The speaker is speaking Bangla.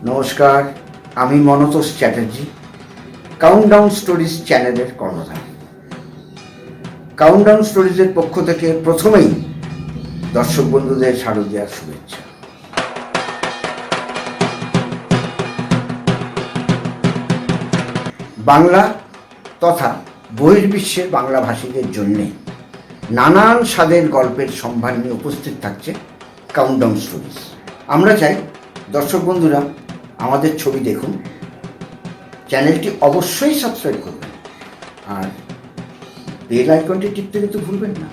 নমস্কার, আমি মনতোষ চ্যাটার্জি, কাউন্টডাউন স্টোরিজ চ্যানেলের কর্ণধার। কাউন্টডাউন স্টোরিজের পক্ষ থেকে প্রথমেই দর্শক বন্ধুদের শারদীয়ার শুভেচ্ছা। বাংলা তথা বহির্বিশ্বের বাংলাভাষীদের জন্যে নানান স্বাদের গল্পের সম্ভার নিয়ে উপস্থিত থাকছে কাউন্টডাউন স্টোরিজ। আমরা চাই দর্শক বন্ধুরা আমাদের ছবি দেখুন, চ্যানেলটি অবশ্যই সাবস্ক্রাইব করবেন আর বেল আইকনটি টিপতে কিন্তু ভুলবেন না।